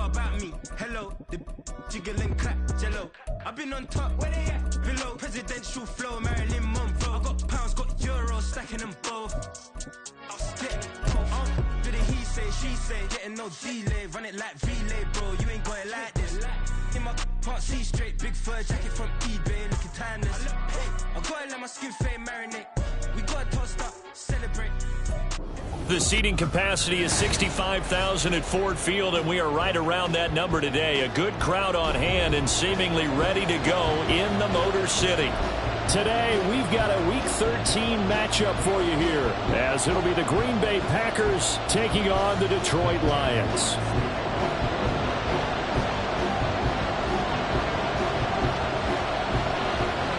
know about me. Hello, the jiggle and clap, jello. I've been on top, where they at? Below, presidential flow, Marilyn Monroe. I got pounds, got euros, stacking them both. Do the he say, she say, getting no delay. Run it like relay, bro, you ain't got it like this. In my can't see straight, big fur jacket from eBay, looking timeless. I gotta let my skin fade marinate. We gotta toast up, celebrate. The seating capacity is 65,000 at Ford Field, and we are right around that number today. A good crowd on hand and seemingly ready to go in the Motor City. Today, we've got a Week 13 matchup for you here, as it'll be the Green Bay Packers taking on the Detroit Lions.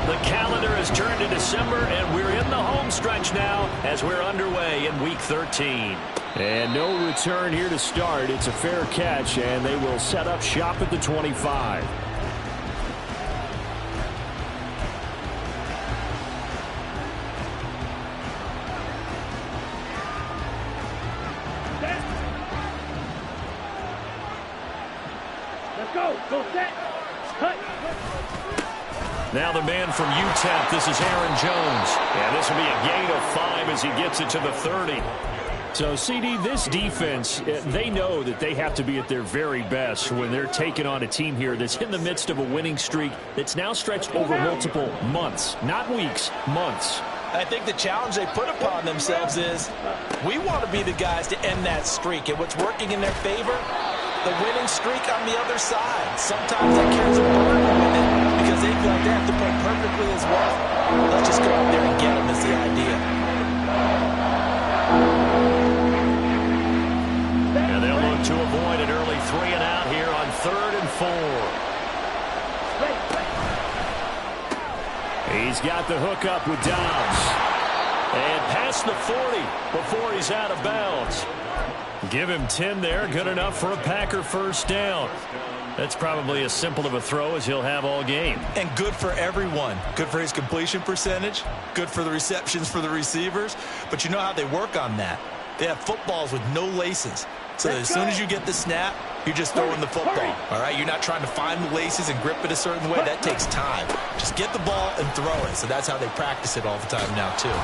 The calendar has turned to December, and we're in the home stretch now as we're underway in Week 13. And no return here to start. It's a fair catch, and they will set up shop at the 25. Let's go. Go set. Cut. Now the man from UTEP, this is Aaron Jones. And this will be a gain of 5 as he gets it to the 30. So, CD, this defense, they know that they have to be at their very best when they're taking on a team here that's in the midst of a winning streak that's now stretched over multiple months. Not weeks, months. I think the challenge they put upon themselves is we want to be the guys to end that streak. And what's working in their favor? The winning streak on the other side. Sometimes that carries a burden with it because they feel like they have to play perfectly as well. Let's just go out there and get them is the idea. And they'll look to avoid an early 3 and out here on 3rd and 4. He's got the hook up with Dobbs. And past the 40 before he's out of bounds. Give him 10 there. Good enough for a Packer first down. That's probably as simple of a throw as he'll have all game. And good for everyone. Good for his completion percentage. Good for the receptions for the receivers. But you know how they work on that. They have footballs with no laces. So as soon as you get the snap, you're just throwing the football. All right? You're not trying to find the laces and grip it a certain way. That takes time. Just get the ball and throw it. So that's how they practice it all the time now, too.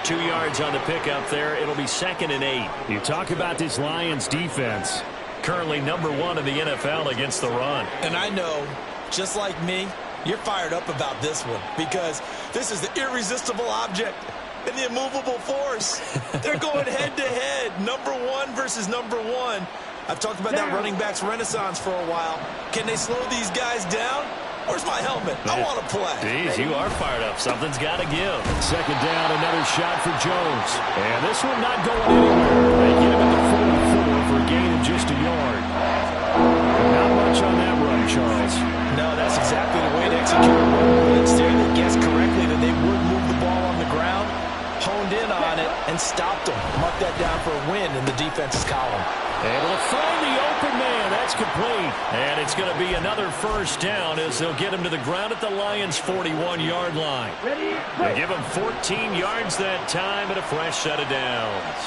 2 yards on the pickup there. It'll be 2nd and 8. You talk about this Lions defense. Currently number 1 in the NFL against the run. And I know, just like me, you're fired up about this one because this is the irresistible object and the immovable force. They're going head-to-head, number 1 versus number 1. I've talked about that running backs renaissance for a while. Can they slow these guys down? Where's my helmet? I want to play. Jeez, you are fired up. Something's got to give. 2nd down, another shot for Jones. And this one not going anywhere. They get him at the 44 for a gain of just a yard. Not much on that run, Charles. No, that's exactly the way to execute a run blitz there. They guessed correctly that they would move the ball on the ground, honed in on it, and stopped them. Mark that down for a win in the defense's column. Able to find the open man. That's complete. And it's going to be another first down as they'll get him to the ground at the Lions' 41-yard line. They give him 14 yards that time and a fresh set of downs.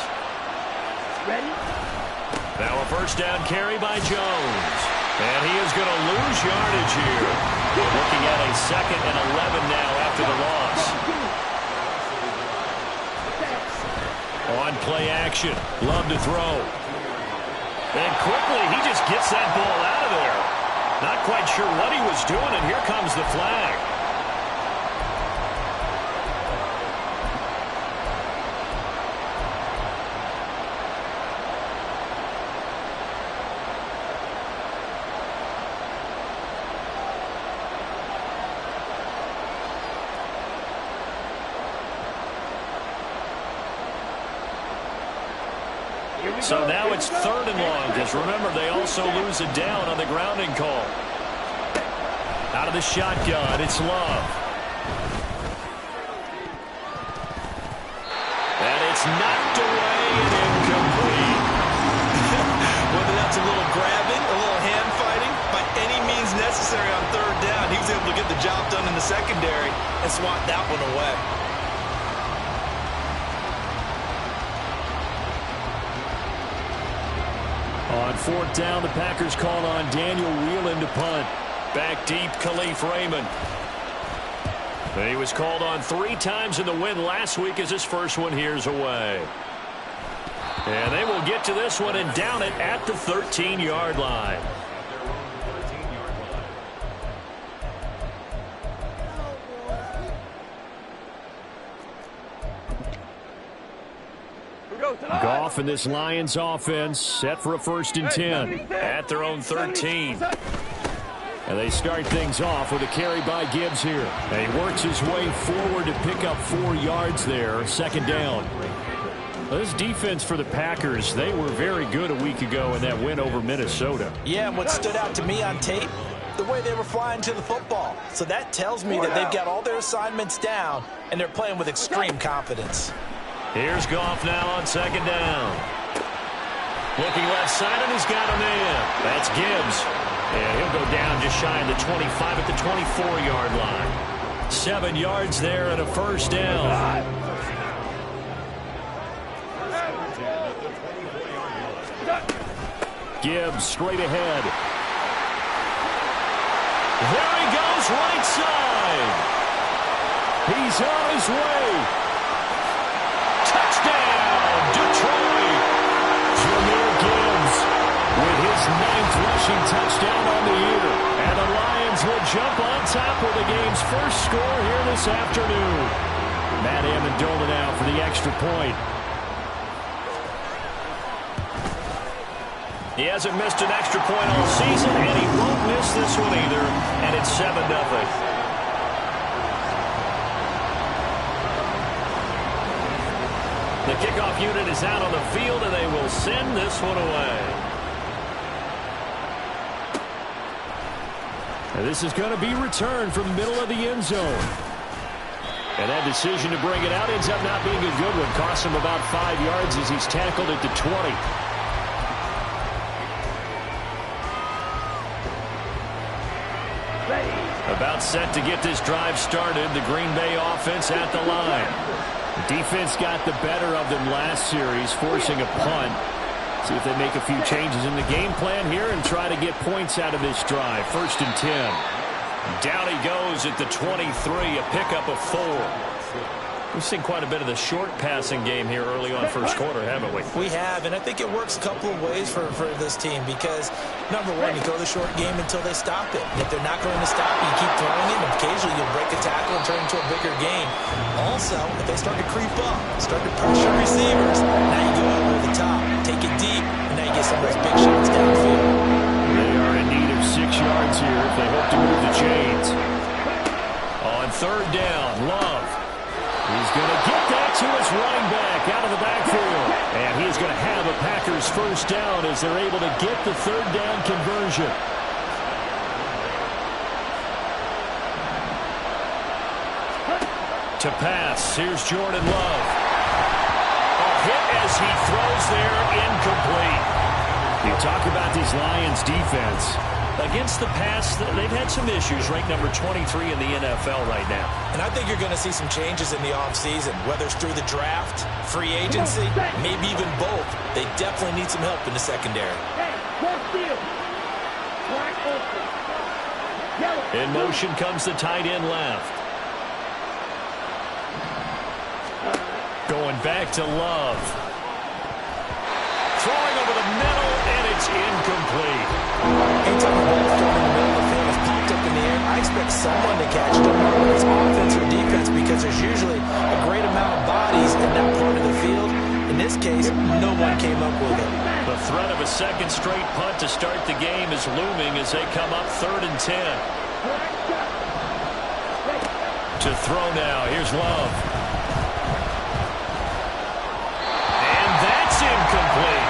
Now a first down carry by Jones. And he is going to lose yardage here. Looking at a 2nd and 11 now after the loss. On play action. Love to throw. And quickly, he just gets that ball out of there. Not quite sure what he was doing, and here comes the flag. So now it's 3rd and long. Just remember, they also lose a down on the grounding call. Out of the shotgun, it's Love. And it's knocked away and incomplete. Whether that's a little grabbing, a little hand fighting, by any means necessary on 3rd down, he was able to get the job done in the secondary and swat that one away. On on fourth down, the Packers called on Daniel Whelan to punt. Back deep, Khalif Raymond. He was called on 3 times in the win last week as his first one here's away. And they will get to this one and down it at the 13-yard line. Goff and this Lions offense set for a 1st and 10 at their own 13. And they start things off with a carry by Gibbs here. And he works his way forward to pick up 4 yards there, 2nd down. Well, this defense for the Packers, they were very good a week ago in that win over Minnesota. Yeah, and what stood out to me on tape, the way they were flying to the football. So that tells me that they've got all their assignments down, and they're playing with extreme confidence. Here's Goff now on 2nd down. Looking left side, and he's got a man. That's Gibbs. And he'll go down just shy of the 25 at the 24-yard line. 7 yards there and a 1st down. Gibbs straight ahead. There he goes, right side. He's on his way. Touchdown, Detroit. Jahmyr Gibbs with his 9th rushing touchdown on the year. And the Lions will jump on top with the game's first score here this afternoon. Matt Amendola now for the extra point. He hasn't missed an extra point all season, and he won't miss this one either. And it's 7-0. The kickoff unit is out on the field, and they will send this one away. And this is going to be returned from the middle of the end zone. And that decision to bring it out ends up not being a good one. Costs him about 5 yards as he's tackled at the 20. About set to get this drive started. The Green Bay offense at the line. The defense got the better of them last series, forcing a punt. See if they make a few changes in the game plan here and try to get points out of this drive. 1st and 10. Down he goes at the 23, a pickup of 4. We've seen quite a bit of the short passing game here early on first quarter, haven't we? We have, and I think it works a couple of ways for this team because, number one, you go the short game until they stop it. And if they're not going to stop it, you keep throwing it, and occasionally you'll break a tackle and turn into a bigger gain. Also, if they start to creep up, start to pressure receivers, now you go out over the top, take it deep, and now you get some of those big shots downfield. They are in need of 6 yards here if they hope to move the chains. On 3rd down, Love. He's going to get that to his running back out of the backfield. And he's going to have a Packers 1st down as they're able to get the 3rd down conversion. To pass, here's Jordan Love. A hit as he throws there, incomplete. You talk about these Lions defense. Against the pass, they've had some issues, ranked number 23 in the NFL right now. And I think you're going to see some changes in the offseason, whether it's through the draft, free agency, maybe even both. They definitely need some help in the secondary. In motion comes the tight end left. Going back to Love. Throwing over the middle, and it's incomplete. Anytime the ball is thrown in the middle of the field, is popped up in the air, I expect someone to catch it, whether it's offense or defense, because there's usually a great amount of bodies in that part of the field. In this case, no one came up with it. The threat of a 2nd straight punt to start the game is looming as they come up 3rd and 10. To throw now, here's Love. And that's incomplete.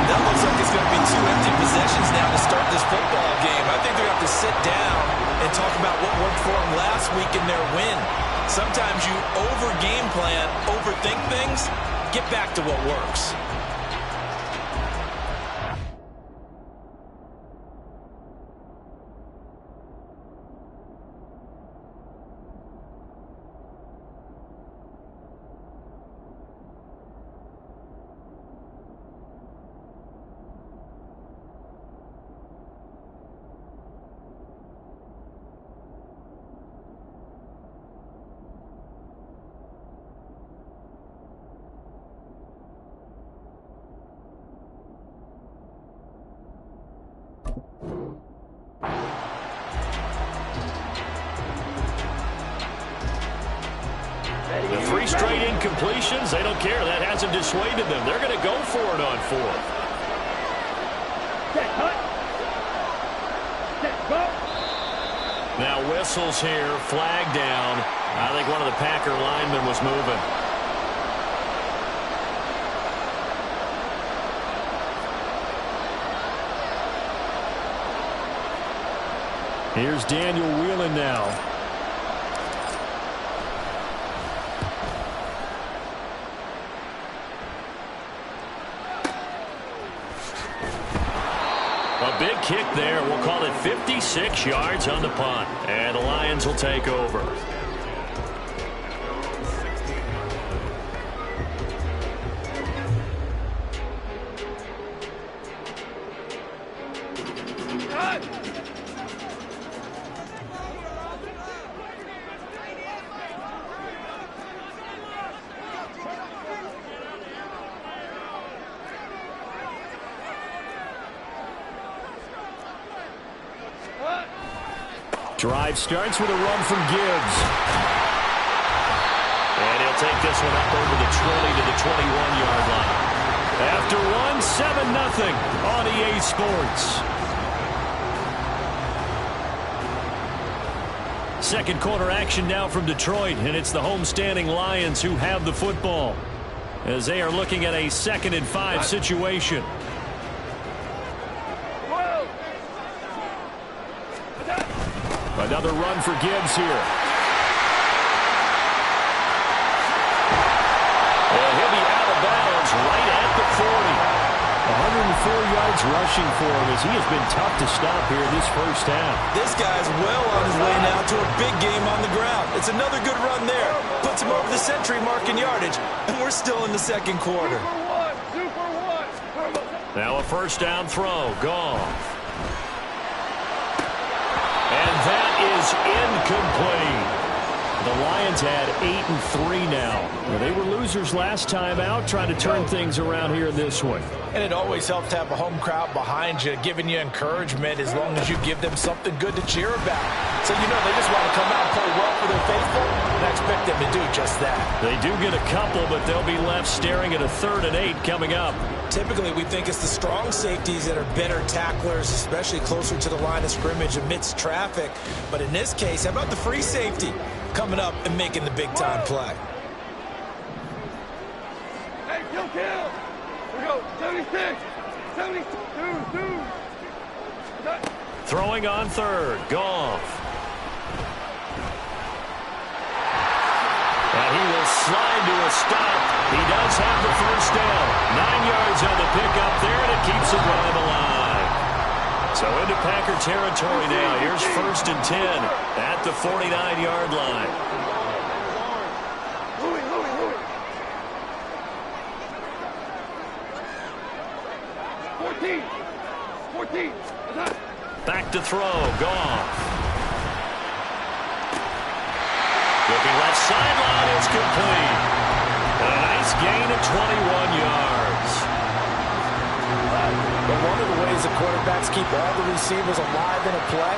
That looks like it's going to be 2 empty possessions now to start this football game. I think they're going to have to sit down and talk about what worked for them last week in their win. Sometimes you over-game plan, overthink things, get back to what works. straight incompletions. They don't care. That hasn't dissuaded them. They're going to go for it on fourth. Set, cut. Set, go. Now whistles here, flag down. I think one of the Packer linemen was moving. Here's Daniel Whelan now. A big kick there. We'll call it 56 yards on the punt. And the Lions will take over. Drive starts with a run from Gibbs. And he'll take this one up over the 20 to the 21-yard line. After one, 7-0 on EA Sports. Second quarter action now from Detroit, and it's the homestanding Lions who have the football as they are looking at a 2nd and 5 situation. Another run for Gibbs here. And he'll be out of bounds right at the 40. 104 yards rushing for him as he has been tough to stop here this first half. This guy's well on his way now to a big game on the ground. It's another good run there. Puts him over the century mark in yardage, and we're still in the second quarter. Now a first down throw. Goff. And that is incomplete. The Lions had 8-3 now. They were losers last time out, trying to turn things around here in this one. And it always helps to have a home crowd behind you, giving you encouragement as long as you give them something good to cheer about. So, you know, they just want to come out and play well for their faithful, and I expect them to do just that. They do get a couple, but they'll be left staring at a 3rd and 8 coming up. Typically, we think it's the strong safeties that are better tacklers, especially closer to the line of scrimmage amidst traffic. But in this case, how about the free safety coming up and making the big-time play? Hey, kill. We go. 76. 72. Throwing on 3rd. Goff. And he will slide to a stop. He does have the first down. 9 yards on the pickup there, and it keeps the drive alive. So into Packer territory now. Here's 1st and 10 at the 49-yard line. Louis. 14. Back to throw. Goff. Looking left sideline. It's complete. And a nice gain of 21 yards. But one of the ways the quarterbacks keep all the receivers alive in a play,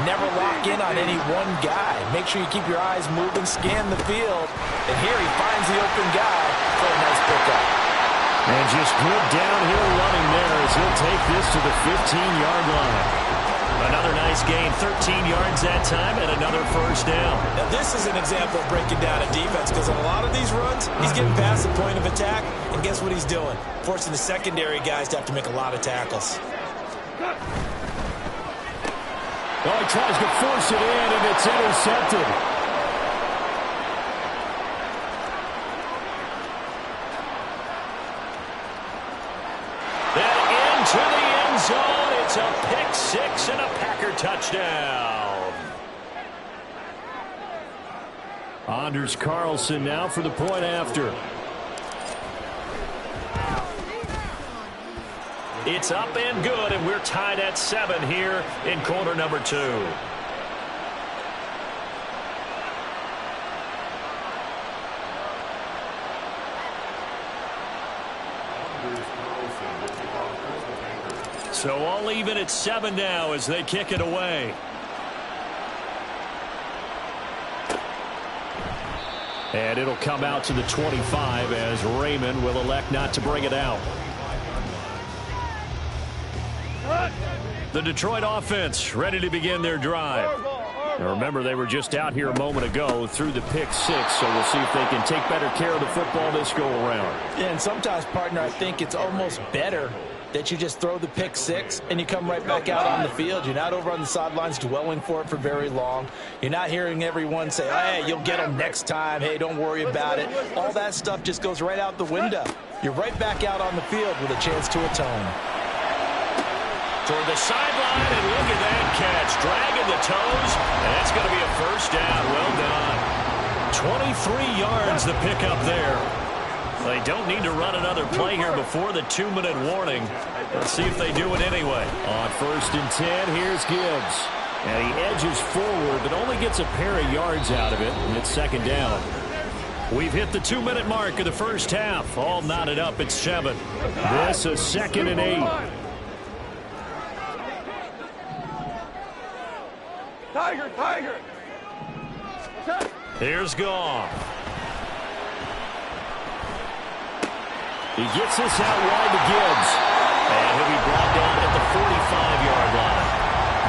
never lock in on any one guy. Make sure you keep your eyes moving, scan the field. And here he finds the open guy for a nice pickup. And just good downhill running there as he'll take this to the 15-yard line. Another nice gain, 13 yards that time, and another first down. Now this is an example of breaking down a defense, because in a lot of these runs, he's getting past the point of attack, and guess what he's doing? Forcing the secondary guys to have to make a lot of tackles. Oh, he tries to force it in, and it's intercepted. Then into the end zone. It's a pick six and a Packer touchdown. Anders Carlson now for the point after. It's up and good, and we're tied at 7 here in quarter number 2. So all even at 7 now as they kick it away. And it'll come out to the 25 as Raymond will elect not to bring it out. The Detroit offense ready to begin their drive. Now remember, they were just out here a moment ago through the pick 6, so we'll see if they can take better care of the football this go-around. Yeah, and sometimes, partner, I think it's almost better that you just throw the pick 6 and you come right back out on the field. You're not over on the sidelines dwelling for it for very long. You're not hearing everyone say, hey, you'll get them next time. Hey, don't worry about it. All that stuff just goes right out the window. You're right back out on the field with a chance to atone. Toward the sideline, and look at that catch. Dragging the toes, and that's going to be a first down. Well done. 23 yards the pickup there. They don't need to run another play here before the 2-minute warning. Let's see if they do it anyway. On 1st and 10, here's Gibbs. And he edges forward, but only gets a pair of yards out of it, and it's 2nd down. We've hit the 2-minute mark of the first half. All knotted up at 7. This is 2nd and 8. Tiger, Tiger. Here's Goff. He gets this out wide to Gibbs. And he'll be brought down at the 45-yard line.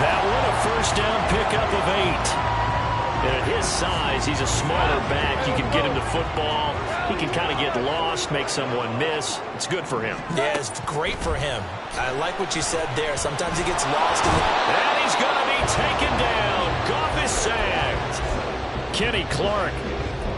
That one a first down pickup of 8. And at his size, he's a smaller back. You can get him to football. He can kind of get lost, make someone miss. It's good for him. Yeah, it's great for him. I like what you said there. Sometimes he gets lost. And he's going to be taken down. Goff is sacked. Kenny Clark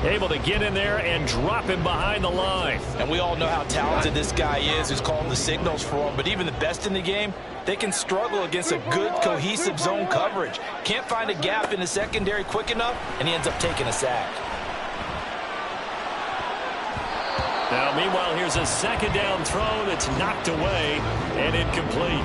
able to get in there and drop him behind the line. And we all know how talented this guy is who's calling the signals for him. But even the best in the game, they can struggle against a good, cohesive zone coverage. Can't find a gap in the secondary quick enough, and he ends up taking a sack. Now, meanwhile, here's a 2nd down throw that's knocked away and incomplete.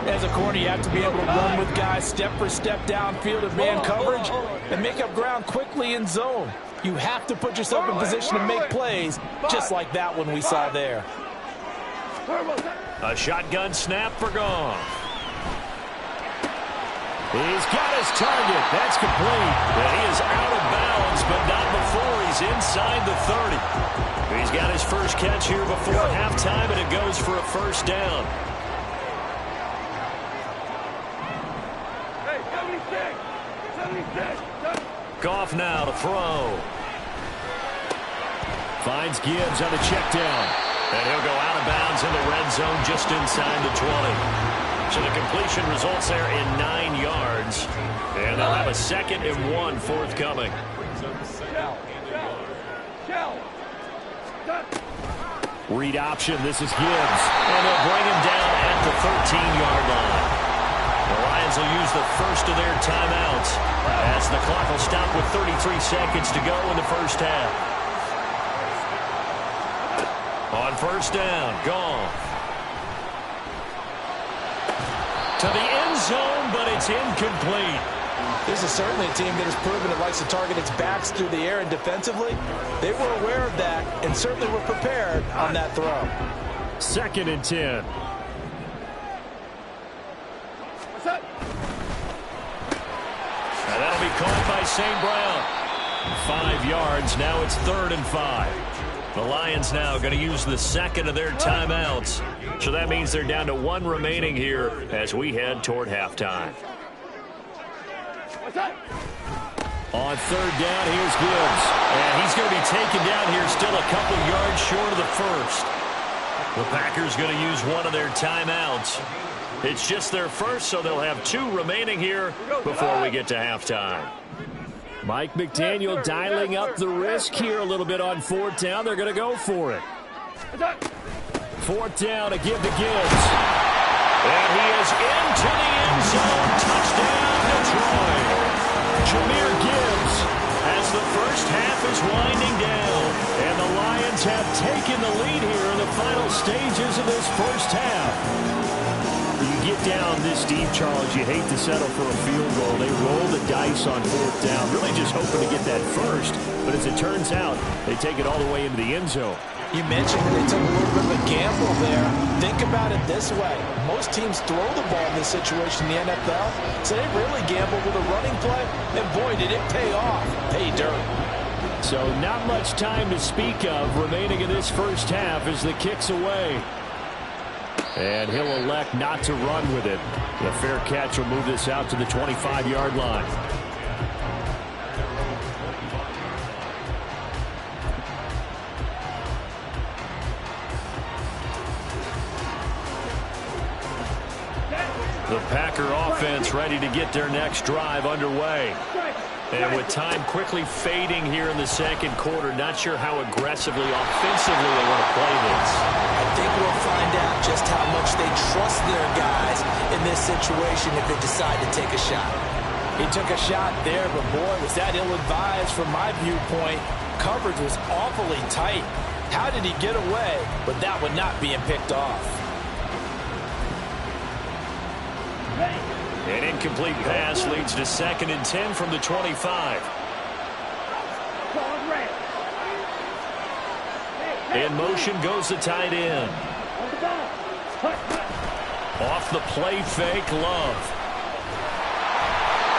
As a corner, you have to be able to run with guys step for step downfield in man coverage and make up ground quickly in zone. You have to put yourself in position to make plays, just like that one we saw there. A shotgun snap for Goff. He's got his target. That's complete. And he is out of bounds, but not before he's inside the 30. He's got his first catch here before halftime, and it goes for a first down. Hey, 76. Goff now to throw. Finds Gibbs on the check down. And he'll go out of bounds in the red zone just inside the 20. So the completion results there in 9 yards. And they'll have a 2nd and 1 forthcoming. Read option. This is Gibbs. And they'll bring him down at the 13-yard line. The Lions will use the first of their timeouts as the clock will stop with 33 seconds to go in the first half. On 1st down, Goff. To the end zone, but it's incomplete. This is certainly a team that has proven it likes to target its backs through the air, and defensively, they were aware of that and certainly were prepared on that throw. 2nd and 10. And that'll be caught by St. Brown. 5 yards. Now it's 3rd and 5. The Lions now going to use the 2nd of their timeouts. So that means they're down to 1 remaining here as we head toward halftime. On 3rd down, here's Gibbs. And he's going to be taken down here still a couple yards short of the first. The Packers going to use one of their timeouts. It's just their first, so they'll have 2 remaining here before we get to halftime. Mike McDaniel dialing up the risk here a little bit on 4th down. They're going to go for it. 4th down to give to Gibbs. And he is into the end zone. Touchdown, Detroit. Jahmyr Gibbs as the first half is winding down. And the Lions have taken the lead here in the final stages of this first half. You get down this deep, Charles, you hate to settle for a field goal. They roll the dice on 4th down, really just hoping to get that first. But as it turns out, they take it all the way into the end zone. You mentioned they took a little bit of a gamble there. Think about it this way. Most teams throw the ball in this situation in the NFL, so they really gamble with a running play, and boy, did it pay off. Pay dirt. So not much time to speak of remaining in this first half as the kick's away. And he'll elect not to run with it. The fair catch will move this out to the 25-yard line. The Packer offense ready to get their next drive underway. And with time quickly fading here in the second quarter, not sure how aggressively, offensively they want to play this. I think we'll find out just how much they trust their guys in this situation if they decide to take a shot. He took a shot there, but boy, was that ill-advised from my viewpoint. Coverage was awfully tight. How did he get away? But that one not being picked off. An incomplete pass leads to 2nd and 10 from the 25. In motion goes the tight end. Off the play fake, Love.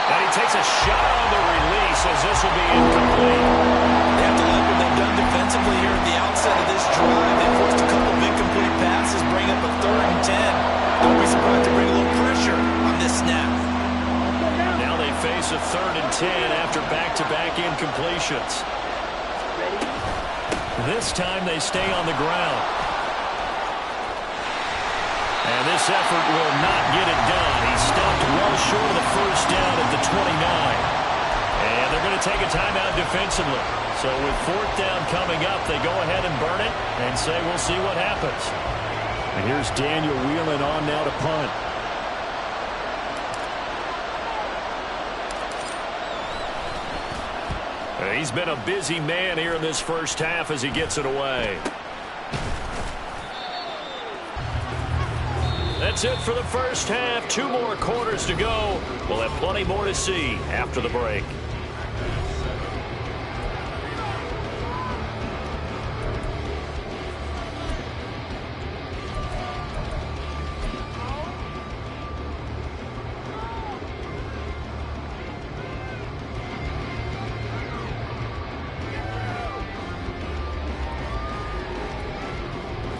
And he takes a shot on the release as this will be incomplete. They have to like what they've done defensively here at the outset of this drive. They forced a couple of incomplete passes, bring up a 3rd and 10. Don't be surprised to bring a little pressure on this snap. Now they face a 3rd and 10 after back-to-back incompletions. This time they stay on the ground. And this effort will not get it done. He stopped well short of the first down at the 29. And they're going to take a timeout defensively. So with 4th down coming up, they go ahead and burn it and say we'll see what happens. And here's Daniel Whelan on now to punt. He's been a busy man here in this first half as he gets it away. That's it for the first half. 2 more quarters to go. We'll have plenty more to see after the break.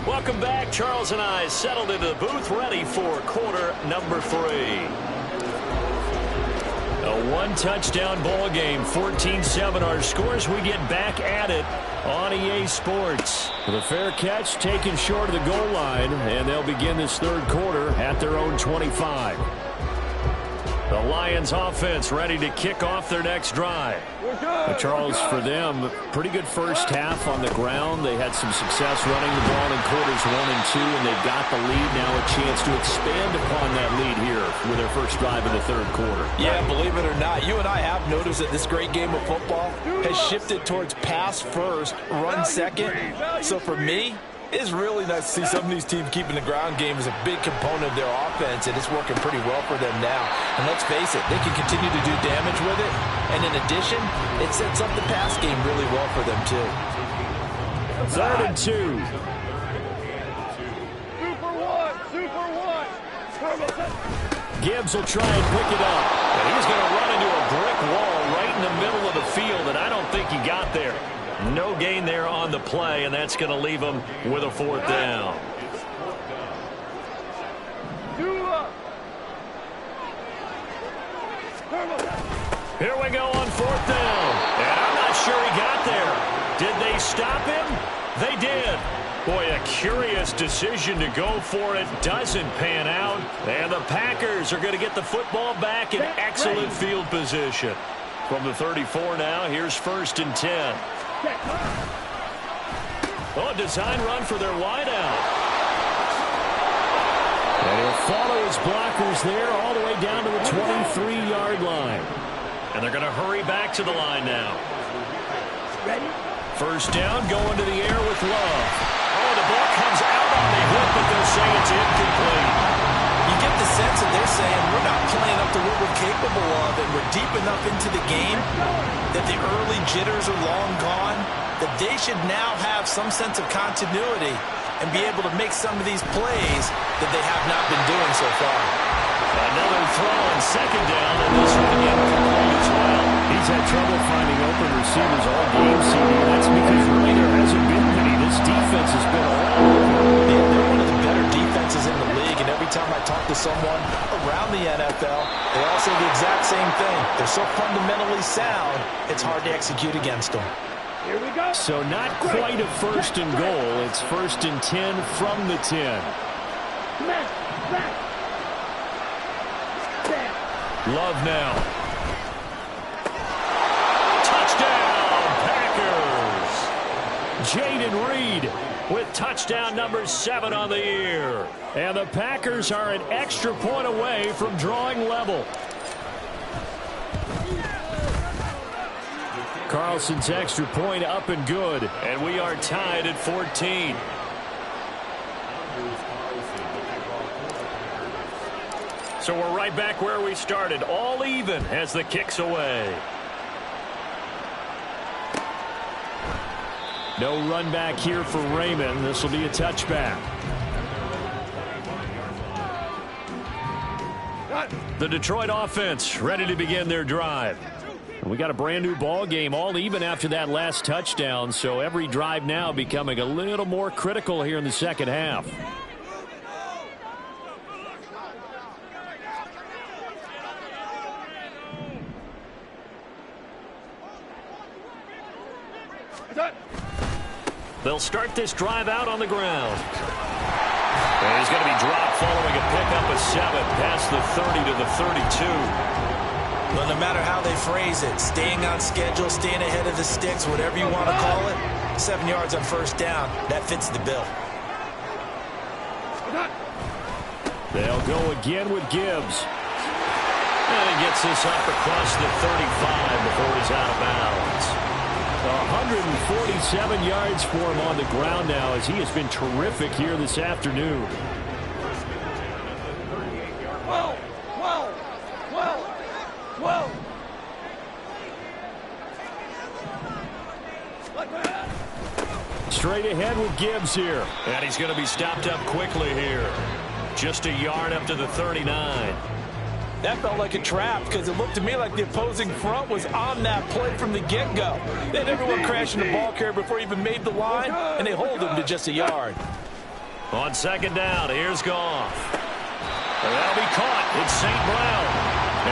Welcome back. Charles and I settled into the booth ready for quarter number 3. A 1-touchdown ball game, 14-7 our scores. We get back at it on EA Sports. The fair catch taken short of the goal line, and they'll begin this 3rd quarter at their own 25. The Lions offense ready to kick off their next drive. Charles, for them, pretty good first half on the ground. They had some success running the ball in quarters 1 and 2, and they've got the lead now, a chance to expand upon that lead here with their first drive in the 3rd quarter. Yeah, believe it or not, you and I have noticed that this great game of football has shifted towards pass first, run second. So for me, it's really nice to see some of these teams keeping the ground game as a big component of their offense, and it's working pretty well for them now. And let's face it, they can continue to do damage with it. And in addition, it sets up the pass game really well for them, too. 3rd and 2. Super one. Gibbs will try and pick it up. And he's going to run into a brick wall right in the middle of the field, and I don't think he got there. No gain there on the play, and that's going to leave him with a 4th down. Here we go on 4th down. And I'm not sure he got there. Did they stop him? They did. Boy, a curious decision to go for it. Doesn't pan out. And the Packers are going to get the football back in excellent field position. From the 34 now, here's 1st and 10. Oh, a design run for their wideout. And he'll follow his blockers there all the way down to the 23-yard line. And they're going to hurry back to the line now. Ready? 1st down, going to the air with Love. Oh, the ball comes out on the hip, but they'll say it's incomplete. You get the sense that they're saying we're not playing up to what we're capable of, and we're deep enough into the game that the early jitters are long gone, that they should now have some sense of continuity and be able to make some of these plays that they have not been doing so far. Another throw on 2nd down, and this will be incomplete as well. He He's had trouble finding open receivers all game, CD. That's because really there hasn't been many. This defense has been all over. Yeah, they're one of the better defenses in the league, and every time I talk to someone around the NFL, they all say the exact same thing. They're so fundamentally sound, it's hard to execute against them. Here we go. So not quite a first and goal. It's first and 10 from the 10. Love now. Touchdown, Packers. Jaden Reed with touchdown number 7 on the year. And the Packers are an extra point away from drawing level. Carlson's extra point up and good. And we are tied at 14. So we're right back where we started. All even as the kick's away. No run back here for Raymond. This will be a touchback. The Detroit offense ready to begin their drive. And we got a brand new ball game, all even after that last touchdown. So every drive now becoming a little more critical here in the second half. They'll start this drive out on the ground. And he's going to be dropped following a pickup of 7 past the 30 to the 32. Well, no matter how they phrase it, staying on schedule, staying ahead of the sticks, whatever you want to call it, 7 yards on first down, that fits the bill. They'll go again with Gibbs. And he gets this up across the 35 before he's out of bounds. 147 yards for him on the ground now as he has been terrific here this afternoon. Whoa! Straight ahead with Gibbs here. And he's going to be stopped up quickly here. Just a yard up to the 39. That felt like a trap because it looked to me like the opposing front was on that play from the get-go. They had everyone crashing the ball carrier before he even made the line, and they hold him to just a yard. On second down, here's Goff. That'll be caught. It's St. Brown.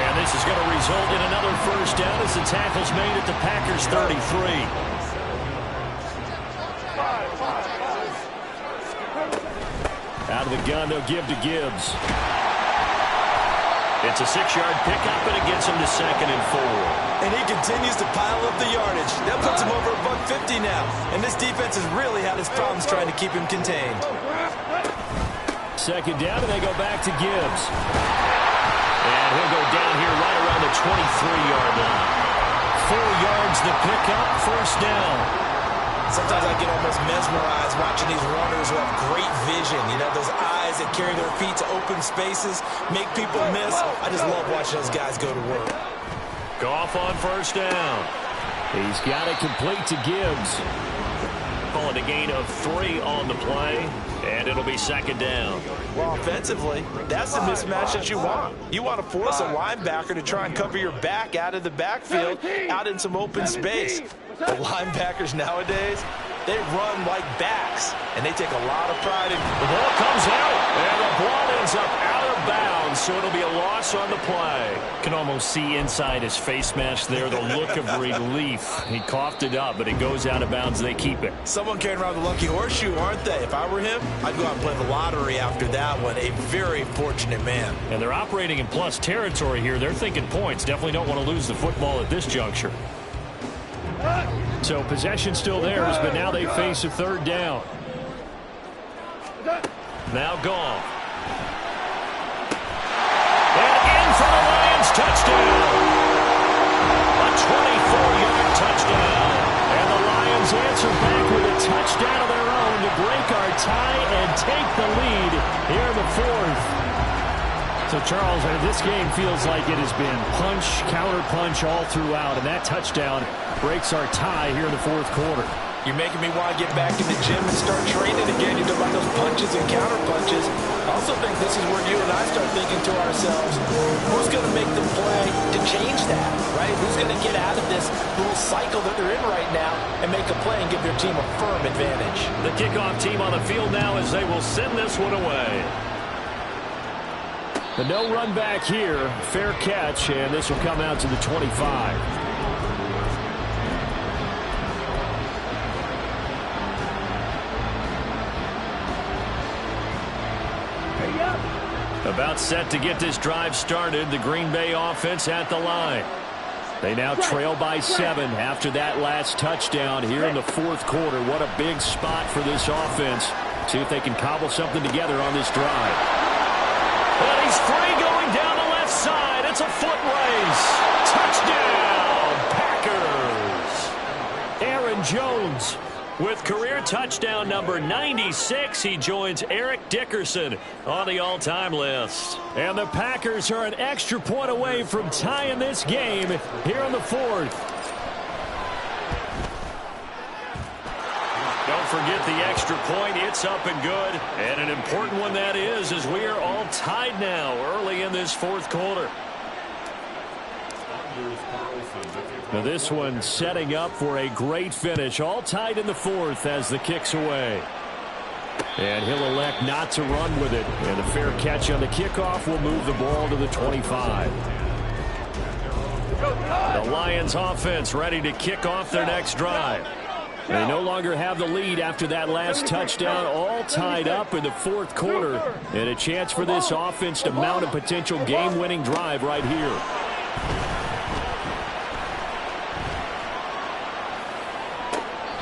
And this is going to result in another first down as the tackle's made at the Packers' 33. Out of the gun, they'll give to Gibbs. It's a 6-yard pickup, and it gets him to 2nd and 4. And he continues to pile up the yardage. That puts him over $150 now. And this defense has really had its problems trying to keep him contained. Second down, and they go back to Gibbs. And he'll go down here right around the 23-yard line. 4 yards the pickup, first down. Sometimes I get almost mesmerized watching these runners who have great vision. You know, those eyes that carry their feet to open spaces, make people miss. I just love watching those guys go to work. Goff on first down. He's got it complete to Gibbs. Calling a gain of 3 on the play, and it'll be second down. Well, offensively, that's the mismatch that you want. You want to force a linebacker to try and cover your back out of the backfield, out in some open space. The linebackers nowadays, they run like backs, and they take a lot of pride in. The ball comes out, and the ball ends up out of bounds, so it'll be a loss on the play. Can almost see inside his face mask there, the look of relief. He coughed it up, but it goes out of bounds. They keep it. Someone carrying around the lucky horseshoe, aren't they? If I were him, I'd go out and play the lottery after that one. A very fortunate man. And they're operating in plus territory here. They're thinking points. Definitely don't want to lose the football at this juncture. So possession still theirs, but now they face a third down. Now Goff. And in for the Lions, touchdown. A 24-yard touchdown. And the Lions answer back with a touchdown of their own to break our tie and take the lead here in the fourth. So, Charles, this game feels like it has been punch, counter punch all throughout, and that touchdown breaks our tie here in the fourth quarter. You're making me want to get back in the gym and start training again. You talk about those punches and counter punches. I also think this is where you and I start thinking to ourselves, who's going to make the play to change that, right? Who's going to get out of this little cycle that they're in right now and make a play and give their team a firm advantage? The kickoff team on the field now as they will send this one away. The no run back here, fair catch, and this will come out to the 25. About set to get this drive started, the Green Bay offense at the line. They now trail by 7 after that last touchdown here in the fourth quarter. What a big spot for this offense. See if they can cobble something together on this drive. And he's free going down the left side. It's a foot race. Touchdown, Packers. Aaron Jones with career touchdown number 96. He joins Eric Dickerson on the all-time list. And the Packers are an extra point away from tying this game here in the fourth. Don't forget the extra point. It's up and good. And an important one that is, as we are all tied now early in this fourth quarter. Now this one setting up for a great finish. All tied in the fourth as the kick's away. And he'll elect not to run with it. And a fair catch on the kickoff will move the ball to the 25. The Lions offense ready to kick off their next drive. They no longer have the lead after that last touchdown. All tied up in the fourth quarter. And a chance for this offense to mount a potential game-winning drive right here.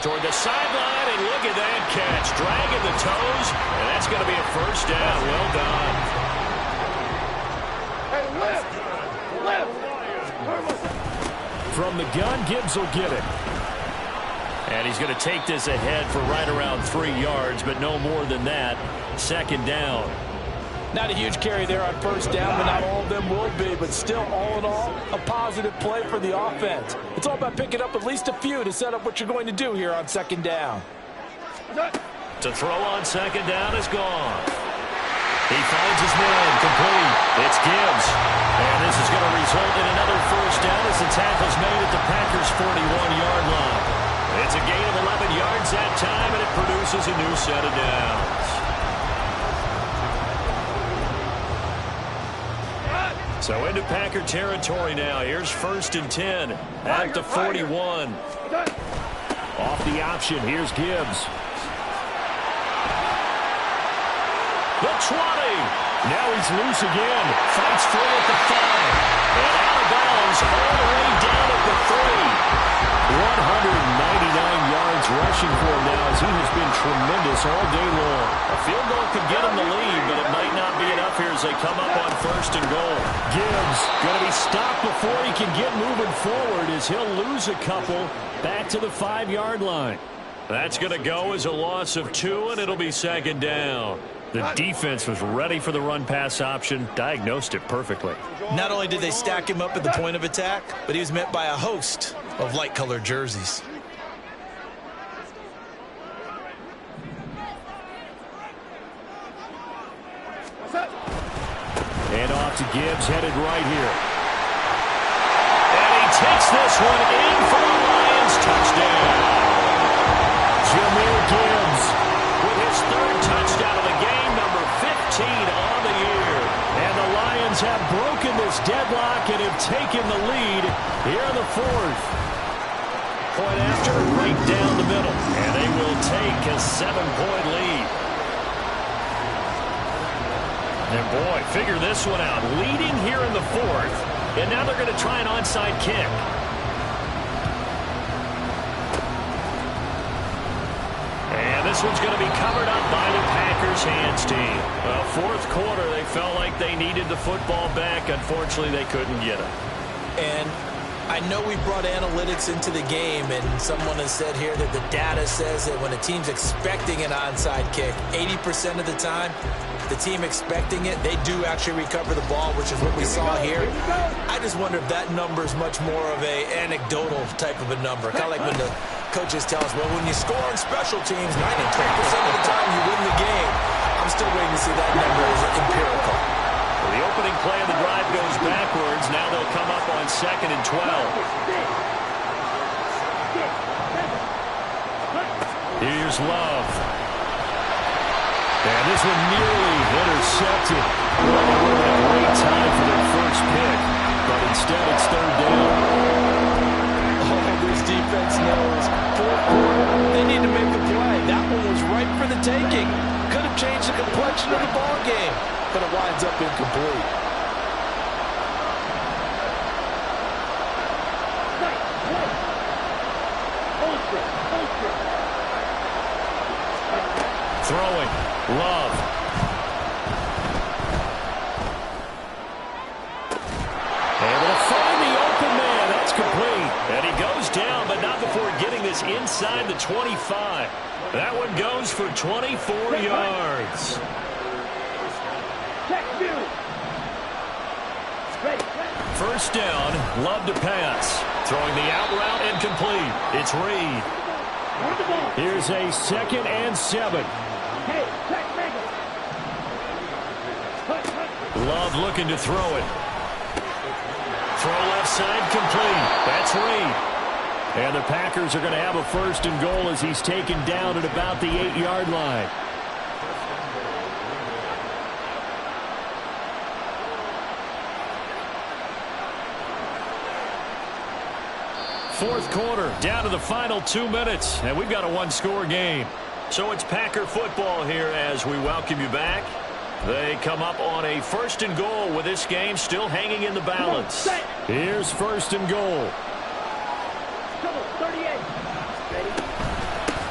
Toward the sideline, and look at that catch. Dragging the toes, and that's going to be a first down. Well done. Hey, lift. From the gun, Gibbs will get it. And he's going to take this ahead for right around 3 yards, but no more than that. Second down. Not a huge carry there on first down, but not all of them will be. But still, all in all, a positive play for the offense. It's all about picking up at least a few to set up what you're going to do here on second down. To throw on second down is gone. He finds his man, complete. It's Gibbs. And this is going to result in another first down as the tackle's made at the Packers' 41-yard line. It's a gain of 11 yards that time, and it produces a new set of downs. So into Packer territory now. Here's first and 10 at the 41. Off the option. Here's Gibbs. The 20. Now he's loose again. Fights free at the 5. And out of bounds all the way down at the 3. 199 yards rushing for him now as he has been tremendous all day long. A field goal could get him the lead, but it might not be enough here as they come up on first and goal. Gibbs going to be stopped before he can get moving forward as he'll lose a couple back to the 5-yard line. That's going to go as a loss of 2, and it'll be second down. The defense was ready for the run-pass option, diagnosed it perfectly. Not only did they stack him up at the point of attack, but he was met by a host of light-colored jerseys. And off to Gibbs, headed right here. And he takes this one in for the Lions touchdown. Jahmyr Gibbs with his 3rd touchdown of the game, number 15 on the year. And the Lions have broken this deadlock and have taken the lead here in the 4th. Point after, right down the middle. And they will take a 7-point lead. And boy, figure this one out. Leading here in the 4th, and now they're going to try an onside kick. And this one's going to be covered up by the Packers hands team. Well, 4th quarter, they felt like they needed the football back. Unfortunately, they couldn't get it. And I know we brought analytics into the game, and someone has said here that the data says that when a team's expecting an onside kick, 80% of the time, the team expecting it, they do actually recover the ball, which is what we saw here. I just wonder if that number is much more of a anecdotal type of a number. Kind of like when the Coaches tell us, well, when you score on special teams, 93% of the time you win the game. I'm still waiting to see that number as empirical. Well, the opening play of the drive goes backwards. Now they'll come up on 2nd and 12. Here's Love. And this one nearly intercepted. Well, it would have been a great time for their first pick, but instead it's 3rd down. Oh, this defense knows. 4th quarter, they need to make a play. That one was ripe for the taking. Could have changed the complexion of the ball game, but it winds up incomplete. Throwing. Love. Able to find the open man. That's complete. And he goes down, but not before getting this inside the 25. That one goes for 24 yards. First down, Love to pass. Throwing the out route and complete. It's Reed. Here's a 2nd and 7. Love looking to throw it. Throw left side complete. That's Reed. And the Packers are going to have a 1st and goal as he's taken down at about the 8-yard line. Fourth quarter, down to the final 2 minutes, and we've got a 1-score game. So it's Packer football here as we welcome you back. They come up on a 1st and goal with this game still hanging in the balance. Here's 1st and goal.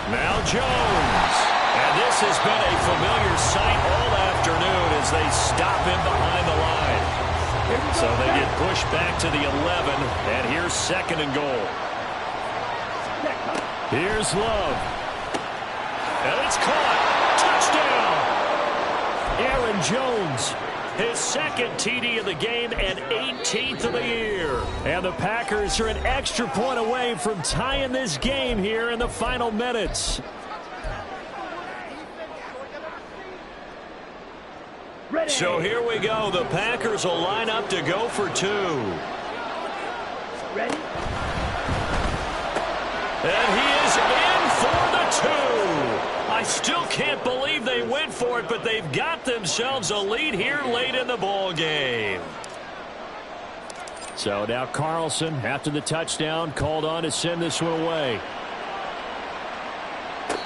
Now Jones. And this has been a familiar sight all afternoon as they stop him behind the line. So they get pushed back to the 11, and here's 2nd and goal. Here's Love. And it's caught. Touchdown! Aaron Jones, his 2nd TD of the game and 18th of the year. And the Packers are an extra point away from tying this game here in the final minutes. So here we go. The Packers will line up to go for 2. Ready? And he is in for the 2. I still can't believe they went for it, but they've got themselves a lead here late in the ball game. So now Carlson, after the touchdown, called on to send this one away.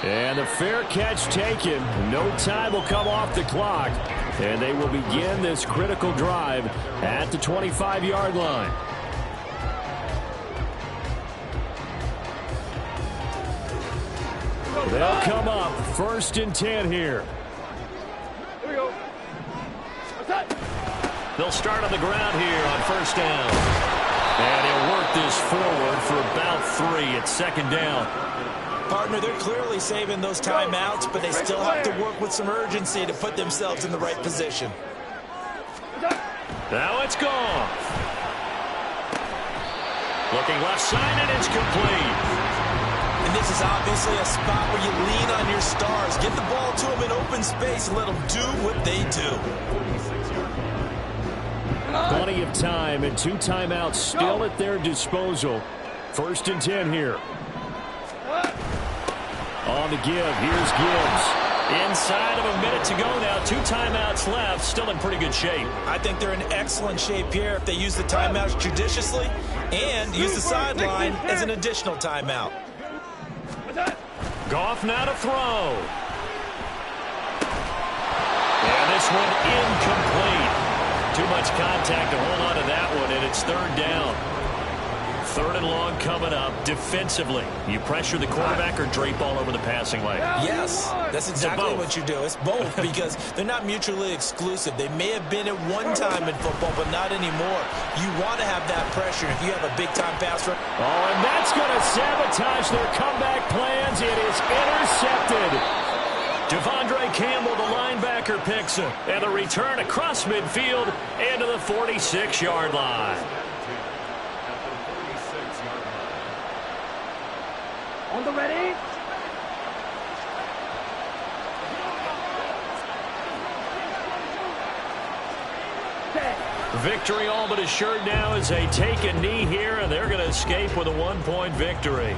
And the fair catch taken. No time will come off the clock. And they will begin this critical drive at the 25-yard line. They'll come up 1st and 10 here. Here we go. They'll start on the ground here on 1st down. And he'll work this forward for about 3 at 2nd down. Partner, they're clearly saving those timeouts, but they still have to work with some urgency to put themselves in the right position. Now it's gone. Looking left side, and it's complete. And this is obviously a spot where you lean on your stars. Get the ball to them in open space and let them do what they do. Plenty of time and 2 timeouts still at their disposal. 1st and 10 here. On the give, here's Gibbs. Inside of a minute to go now. 2 timeouts left, still in pretty good shape. I think they're in excellent shape here if they use the timeouts judiciously and use the sideline as an additional timeout. Goff now to throw. And this one incomplete. Too much contact to hold on to that one, and it's 3rd down. 3rd and long coming up. Defensively, you pressure the quarterback or drape all over the passing lane? Yes, that's exactly what you do. It's both because they're not mutually exclusive. They may have been at one time in football, but not anymore. You want to have that pressure if you have a big-time pass rush. Oh, and that's going to sabotage their comeback plans. It is intercepted. Devondre Campbell, the linebacker, picks him. And the return across midfield into the 46-yard line. On the ready. Victory all but assured now as they take a knee here, and they're going to escape with a 1-point victory.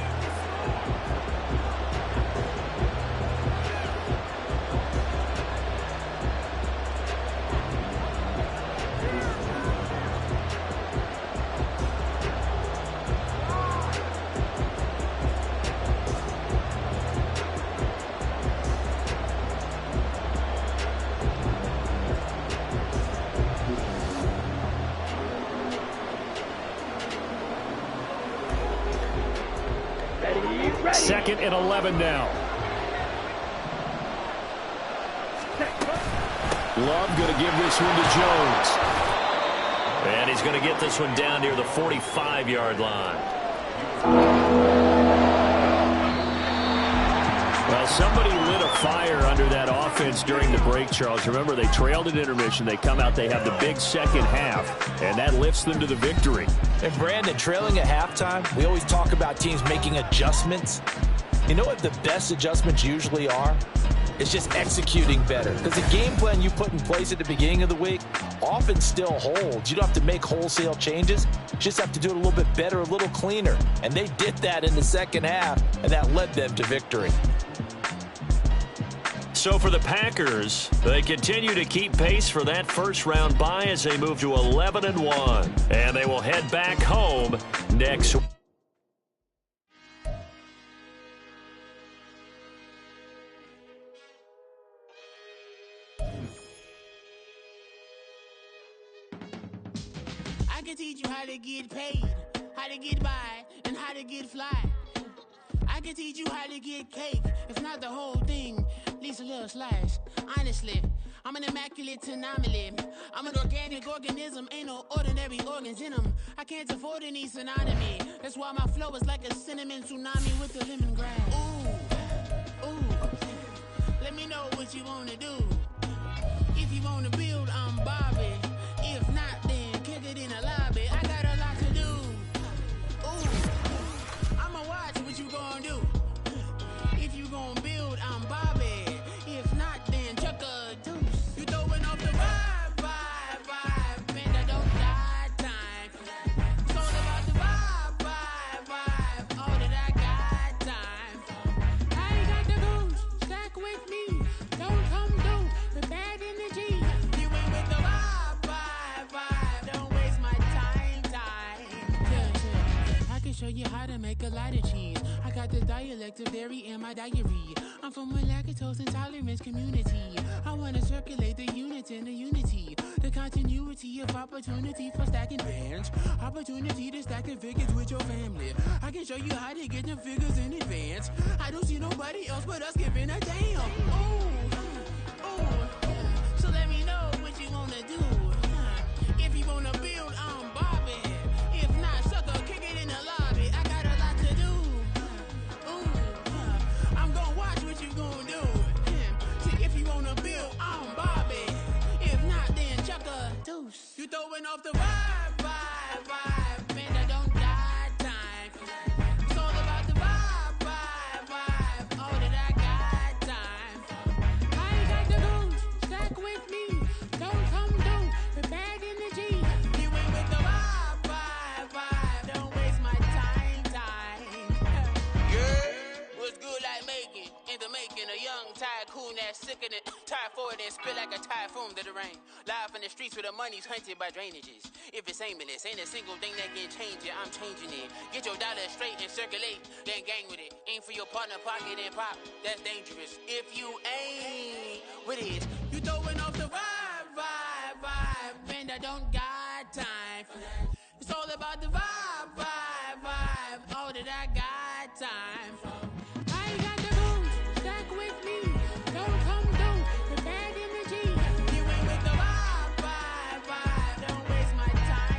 Second and 11 now. Love going to give this one to Jones. And he's going to get this one down near the 45-yard line. Well, somebody lit a fire under that offense during the break, Charles. Remember, they trailed at intermission. They come out, they have the big second half, and that lifts them to the victory. And Brandon, trailing at halftime, we always talk about teams making adjustments. You know what the best adjustments usually are? It's just executing better. Because the game plan you put in place at the beginning of the week often still holds. You don't have to make wholesale changes. You just have to do it a little bit better, a little cleaner. And they did that in the second half, and that led them to victory. So for the Packers, they continue to keep pace for that first-round bye as they move to 11-1. And they will head back home next week. I can teach you how to get paid, how to get by, and how to get fly. I can teach you how to get cake, if not the whole thing, at least a little slice. Honestly, I'm an immaculate anomaly. I'm an organic organism, ain't no ordinary organs in them. I can't afford any synonymy. That's why my flow is like a cinnamon tsunami with the lemongrass. Ooh, ooh, let me know what you wanna do. If you wanna build, I'm Bobby. If not, then kick it in the lobby. I got a lot to do. Ooh, I'ma watch what you gonna do. If you gonna build, I'm Bobby. If not, then chuck a deuce. You throwing off the vibe, and I don't got time. It's all about the vibe, all that I got time. I ain't got the goose, stack with me. Don't come through with bad energy. You ain't with the vibe, don't waste my time. Yeah. I can show you how to make a lot of cheese. I got the dialect of dairy in my diary. I'm from a lactose intolerance community. I wanna circulate the unity and the unity. The continuity of opportunity for stacking bands. Opportunity to stack the figures with your family. I can show you how to get the figures in advance. I don't see nobody else but us giving a damn. Ooh, so let me know what you wanna do. If you wanna build, I'm Bobby. If not, sucker, kick it in the lobby. I got a lot to do. Ooh, I'm gonna watch what you gonna do. See, if you wanna build, I'm Bobby. If not, then chuck a deuce. You throwing off the vibe, and I don't got time. It's all about the vibe, all that I got time. I ain't got the goose, stack with me. Don't come through with bad energy. You ain't with the vibe, don't waste my time. Yeah, what's good like making? In the making, a young tycoon that's sickening. Tie forward and spit like a typhoon to the rain. Live in the streets where the money's hunted by drainages. If it's aimless, ain't a single thing that can change it. I'm changing it. Get your dollar straight and circulate, then gang with it. Aim for your partner, pocket and pop. That's dangerous. If you ain't with it, you throwing off the vibe, and I don't got time for that. It's all about the vibe, all that I got time for. I ain't got the goose, stack with me. Don't come through with bad energy. You ain't with the vibe, don't waste my time.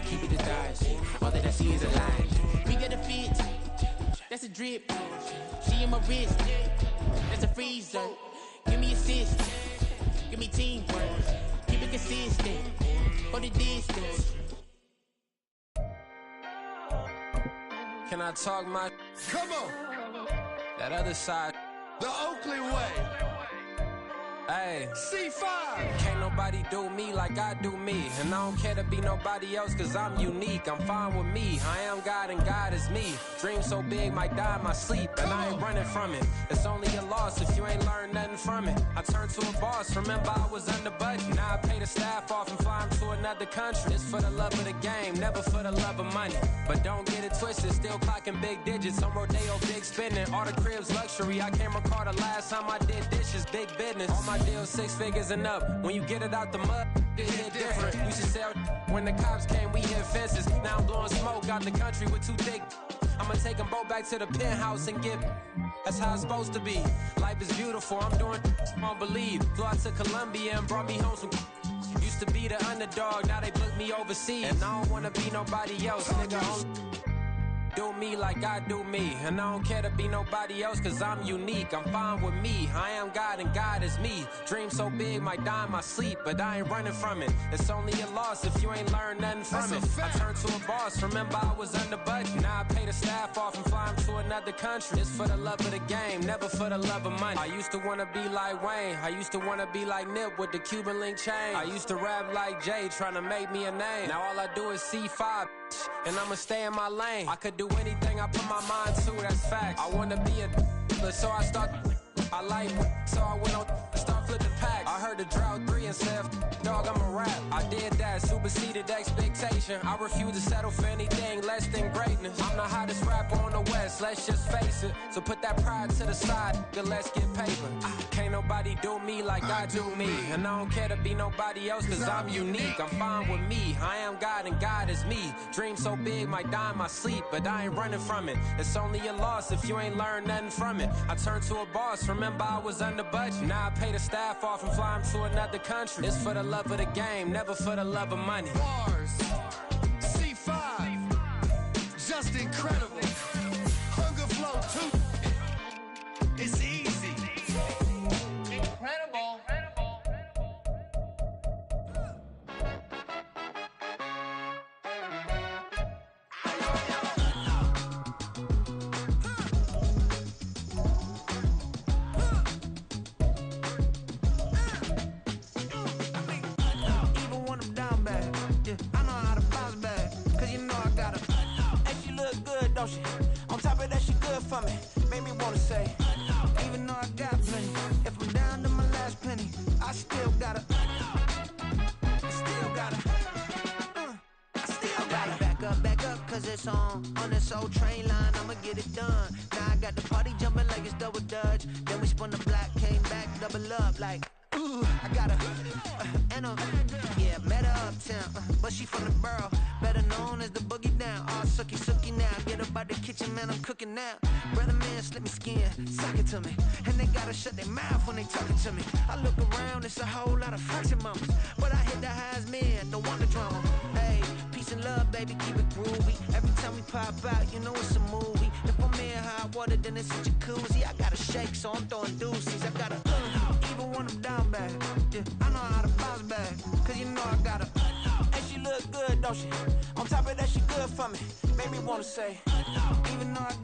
to keep it disguised. All that I see is a lie. We got a fit, that's a drip. She in my wrist, that's a freezer. Give me assist, give me teamwork. Keep it consistent, for the distance. Can I talk my? Come on, That other side. the Oakley way. Hey, C5. can't nobody do me like I do me. And I don't care to be nobody else cause I'm unique. I'm fine with me, I am God and God is me. Dream so big, might die in my sleep. And I ain't running from it. It's only a loss if you ain't learned nothing from it. I turned to a boss, remember I was under budget. Now I pay the staff off and fly them to another country. It's for the love of the game, never for the love of money. But don't get it twisted, still clocking big digits. On Rodeo, big spending, all the cribs luxury. I can't recall the last time I did dishes, big business. All my deals 6 figures and up. When you get it out the mud, it hit different. Used to sell when the cops came, we hit fences. Now I'm blowing smoke out the country with 2 thick. I'ma take them both back to the penthouse and get. That's how it's supposed to be. Life is beautiful, I'm doing I don't believe. Flew out to Colombia and brought me home some. Used to be the underdog, now they book me overseas. And I don't wanna be nobody else, nigga. Do me like I do me. And I don't care to be nobody else cause I'm unique. I'm fine with me, I am God and God is me. Dream so big, might die in my sleep. But I ain't running from it. It's only a loss if you ain't learned nothing from it. I turned to a boss, remember I was under budget. Now I pay the staff off and fly them to another country. It's for the love of the game, never for the love of money. I used to wanna be like Wayne, I used to wanna be like Nip with the Cuban link chain. I used to rap like Jay, trying to make me a name. Now all I do is C5, and I'ma stay in my lane. I could do anything I put my mind to, that's facts. I wanna be a so I start. I like so I went on start flipping packs. I heard the drought 3 and said, dog, I'm a rap. I did that, superseded expectation. I refuse to settle for anything less than greatness. I'm the hottest rapper on the West, let's just face it. So put that pride to the side, then let's get paper. Can't nobody do me like I do me. And I don't care to be nobody else cause I'm unique. I'm fine with me, I am God and God is me. Dream so big, might die in my sleep. But I ain't running from it. It's only a loss if you ain't learned nothing from it. I turned to a boss, remember I was under budget. Now I pay the staff off and fly them to another country. It's for the love of the game, never for the love of money. Bars. C5. Just incredible. Hunger flow too. It's easy. Incredible. On top of that, she good for me. Made me wanna say, even though I got plenty, if I'm down to my last penny, I still gotta. Back up, cause it's on this old train line, I'ma get it done. Now I got the party jumping like it's double dutch. Then we spun the block, came back, double up like, ooh, I got yeah, met her uptown, but she from the borough, better known as the boogie down. All sookie now, get up out the kitchen, man, I'm cooking now. Brother man, slip me skin, sock it to me, and they gotta shut their mouth when they talking to me. I look around, it's a whole lot of fraction mamas, but I hit the highs, man, don't want the drama. Hey, peace and love, baby, keep it groovy. Every time we pop out, you know it's a movie. If I'm in hot water, then it's a jacuzzi. I gotta shake, so I'm throwing deuces. I gotta even when I'm down bad. Yeah, I know how to bounce back, cause you know I gotta. And she look good, don't she? On top of that, she good for me. Made me wanna say, even though I